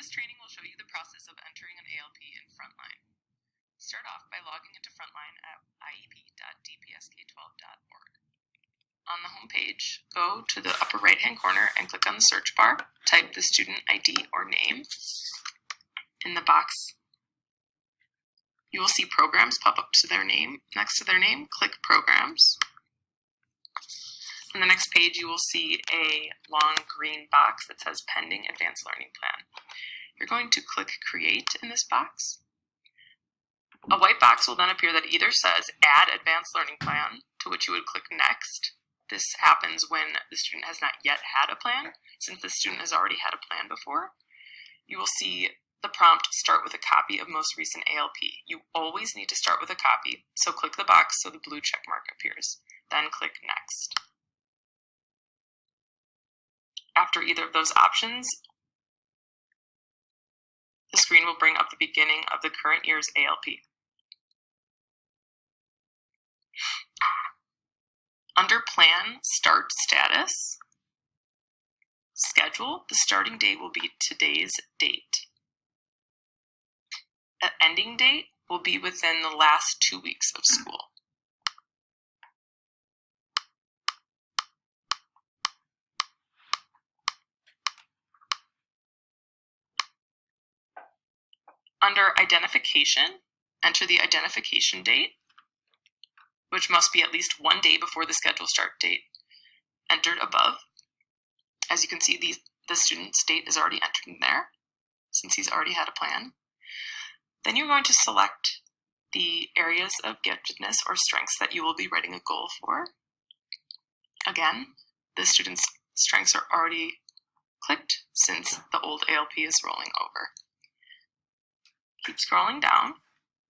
This training will show you the process of entering an ALP in Frontline. Start off by logging into Frontline at iep.dpsk12.org. On the home page, go to the upper right-hand corner and click on the search bar. Type the student ID or name. In the box, you will see programs pop up to their name. Next to their name, click Programs. On the next page, you will see a long green box that says Pending Advanced Learning Plan. You're going to click Create in this box. A white box will then appear that either says Add Advanced Learning Plan, to which you would click Next. This happens when the student has not yet had a plan. Since the student has already had a plan before, you will see the prompt Start with a copy of most recent ALP. You always need to start with a copy, so click the box so the blue check mark appears. Then click Next. After either of those options, the screen will bring up the beginning of the current year's ALP. Under Plan, Start Status, Schedule, the starting date will be today's date. The ending date will be within the last 2 weeks of school. Under Identification, enter the identification date, which must be at least 1 day before the schedule start date entered above. As you can see, the student's date is already entered in there, since he's already had a plan. Then you're going to select the areas of giftedness or strengths that you will be writing a goal for. Again, the student's strengths are already clicked since the old ALP is rolling over. Keep scrolling down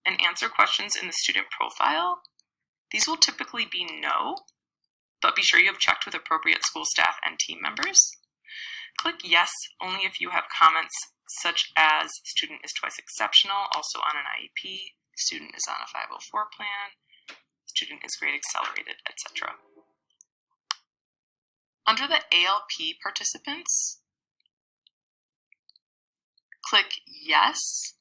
and answer questions in the student profile. These will typically be no, but be sure you have checked with appropriate school staff and team members. Click yes only if you have comments such as student is twice exceptional, also on an IEP, student is on a 504 plan, student is grade accelerated, etc. Under the ALP participants, click yes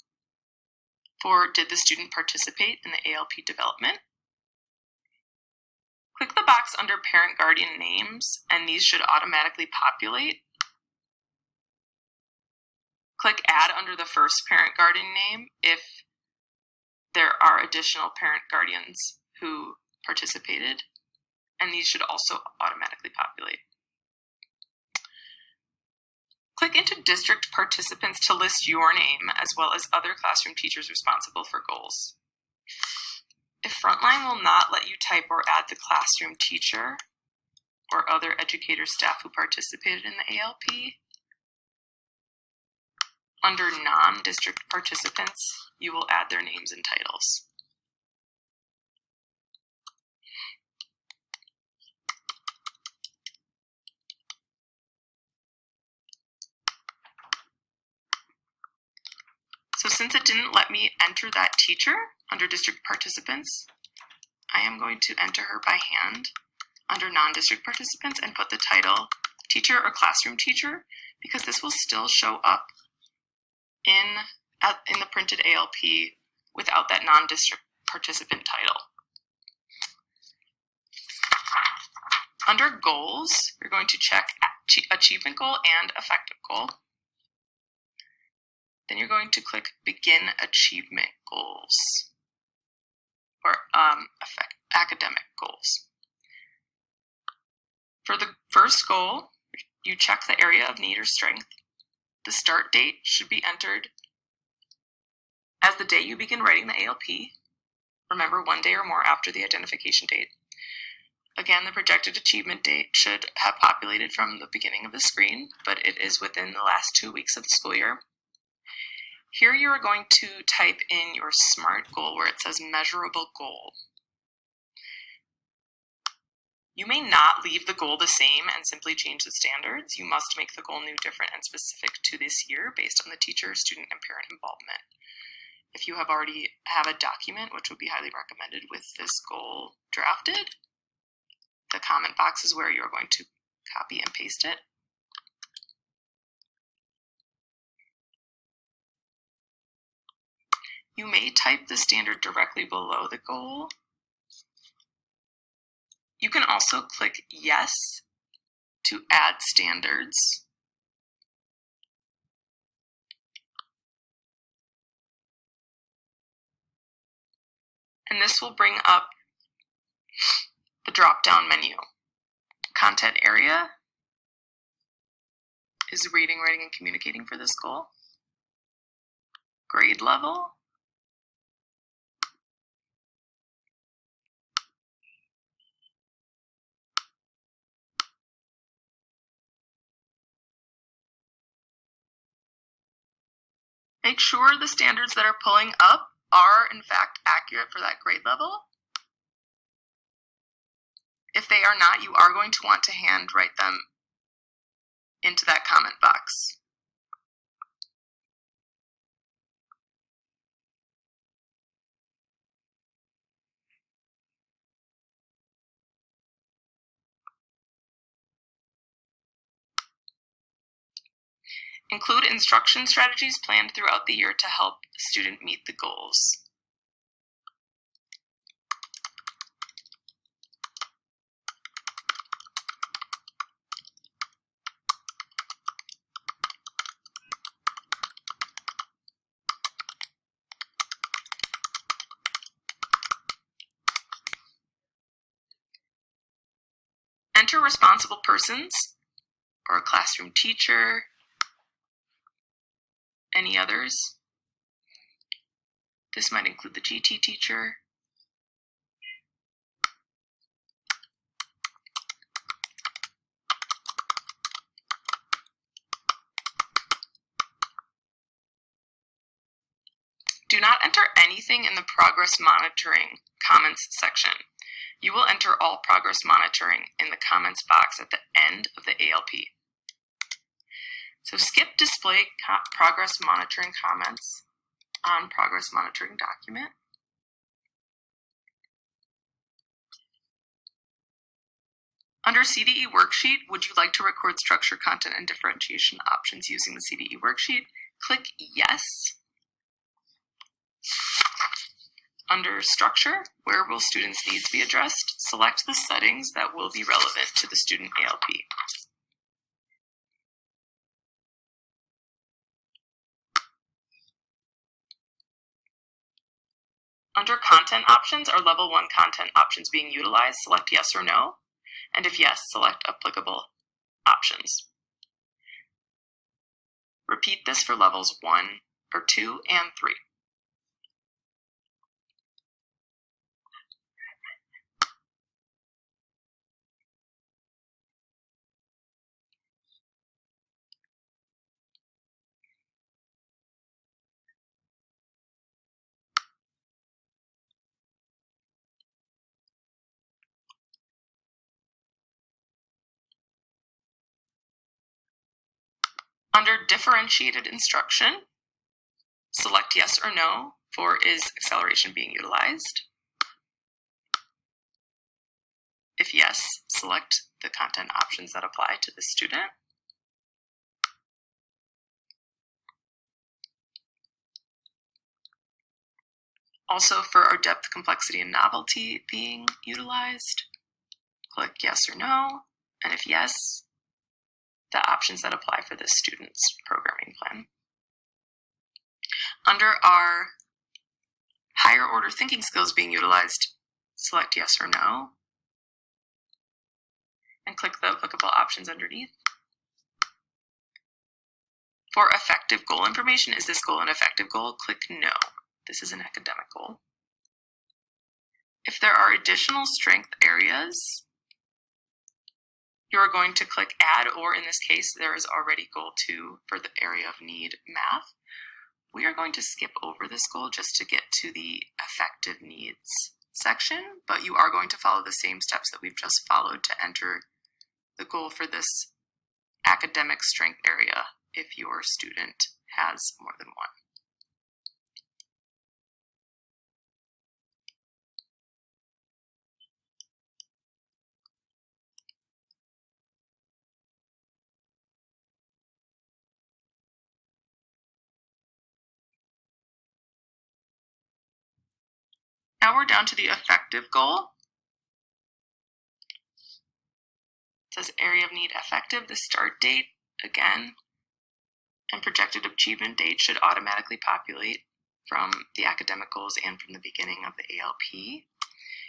for did the student participate in the ALP development. Click the box under Parent Guardian Names, and these should automatically populate. Click Add under the first Parent Guardian name if there are additional parent guardians who participated, and these should also automatically populate. Click into District Participants to list your name as well as other classroom teachers responsible for goals. If Frontline will not let you type or add the classroom teacher or other educator staff who participated in the ALP, under non-district participants, you will add their names and titles. So since it didn't let me enter that teacher under district participants, I am going to enter her by hand under non-district participants and put the title teacher or classroom teacher, because this will still show up in the printed ALP without that non-district participant title. Under goals, you're going to check achievement goal and effective goal. Then you're going to click Begin Achievement Goals, or academic goals. For the first goal, you check the area of need or strength. The start date should be entered as the day you begin writing the ALP. Remember, 1 day or more after the identification date. Again, the projected achievement date should have populated from the beginning of the screen, but it is within the last 2 weeks of the school year. Here you are going to type in your SMART goal where it says measurable goal. You may not leave the goal the same and simply change the standards. You must make the goal new, different, and specific to this year based on the teacher, student, and parent involvement. If you have already have a document, which would be highly recommended with this goal drafted, the comment box is where you're going to copy and paste it. You may type the standard directly below the goal. You can also click Yes to add standards. And this will bring up the drop-down menu. Content area is reading, writing, and communicating for this goal. Grade level. Make sure the standards that are pulling up are in fact accurate for that grade level. If they are not, you are going to want to handwrite them into that comment box. Include instruction strategies planned throughout the year to help the student meet the goals. Enter responsible persons or a classroom teacher, any others. This might include the GT teacher. Do not enter anything in the progress monitoring comments section. You will enter all progress monitoring in the comments box at the end of the ALP. So skip display progress monitoring comments on progress monitoring document. Under CDE worksheet, would you like to record structure, content, and differentiation options using the CDE worksheet? Click Yes. Under structure, where will students' needs be addressed? Select the settings that will be relevant to the student ALP. Under content options, are level 1 content options being utilized? Select yes or no. And if yes, select applicable options. Repeat this for levels 1 or 2 and 3. Under differentiated instruction, select yes or no for is acceleration being utilized. If yes, select the content options that apply to the student. Also, for our depth, complexity, and novelty being utilized, click yes or no, and if yes, the options that apply for this student's programming plan. Under our higher order thinking skills being utilized, select yes or no, and click the applicable options underneath. For effective goal information, is this goal an effective goal? Click no. This is an academic goal. If there are additional strength areas, you are going to click add, or in this case, there is already goal 2 for the area of need math. We are going to skip over this goal just to get to the effective needs section, but you are going to follow the same steps that we've just followed to enter the goal for this academic strength area if your student has more than one. Now we're down to the effective goal. It says area of need effective. The start date, again, and projected achievement date should automatically populate from the academic goals and from the beginning of the ALP.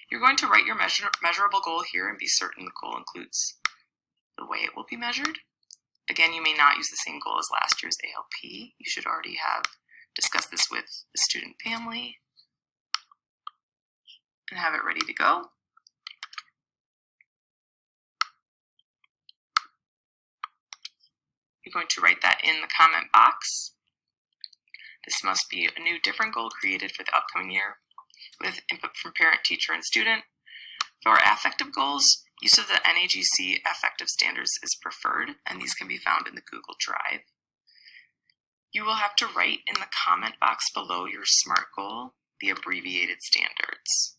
You're going to write your measurable goal here and be certain the goal includes the way it will be measured. Again, you may not use the same goal as last year's ALP. You should already have discussed this with the student family and have it ready to go. You're going to write that in the comment box. This must be a new, different goal created for the upcoming year with input from parent, teacher, and student. For affective goals, use of the NAGC affective standards is preferred, and these can be found in the Google Drive. You will have to write in the comment box below your SMART goal the abbreviated standards.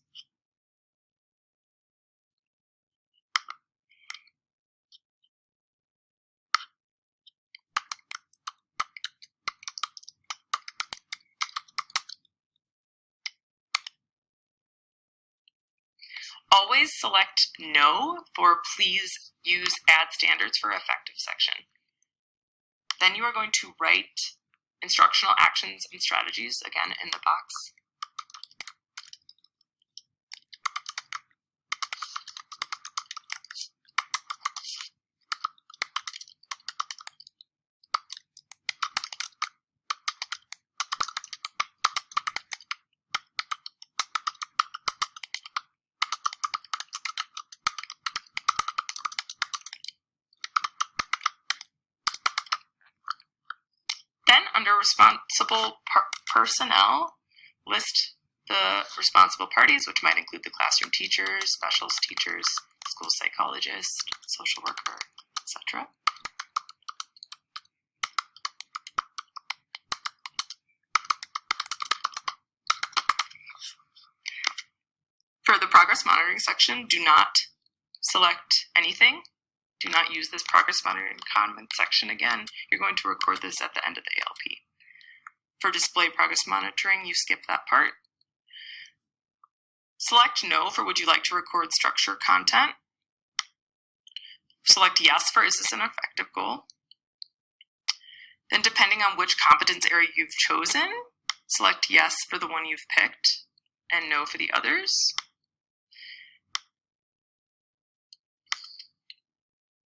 Always select no for please use add standards for effective section. Then you are going to write instructional actions and strategies again in the box. Under responsible personnel, list the responsible parties, which might include the classroom teachers, specialist teachers, school psychologist, social worker, etc. For the progress monitoring section, do not select anything. Do not use this progress monitoring comment section again. You're going to record this at the end of the ALP. For display progress monitoring, you skip that part. Select no for would you like to record structure content. Select yes for is this an effective goal. Then depending on which competence area you've chosen, select yes for the one you've picked and no for the others.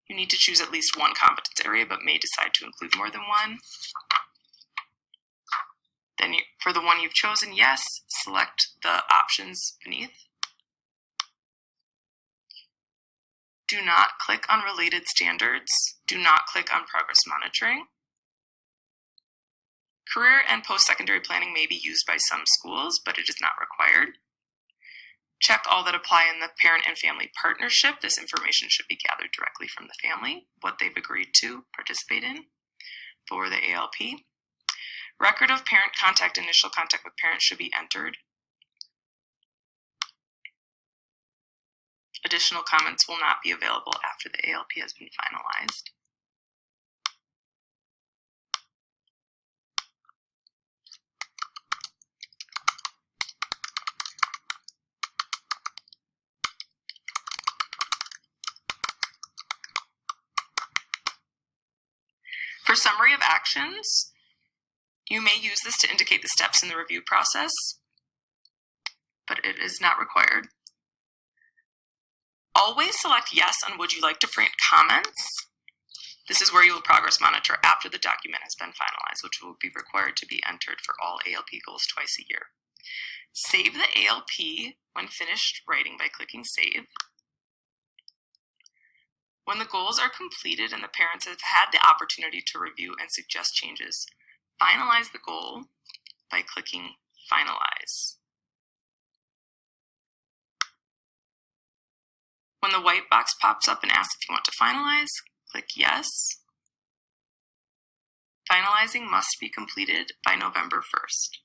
You need to choose at least one competence area, but may decide to include more than one. Then for the one you've chosen, yes, select the options beneath. Do not click on related standards. Do not click on progress monitoring. Career and post-secondary planning may be used by some schools, but it is not required. Check all that apply in the parent and family partnership. This information should be gathered directly from the family, what they've agreed to participate in for the ALP. Record of parent contact, initial contact with parents should be entered. Additional comments will not be available after the ALP has been finalized. For summary of actions, you may use this to indicate the steps in the review process, but it is not required. Always select yes on would you like to print comments. This is where you will progress monitor after the document has been finalized, which will be required to be entered for all ALP goals twice a year. Save the ALP when finished writing by clicking save. When the goals are completed and the parents have had the opportunity to review and suggest changes, finalize the goal by clicking finalize. When the white box pops up and asks if you want to finalize, click yes. Finalizing must be completed by November 1st.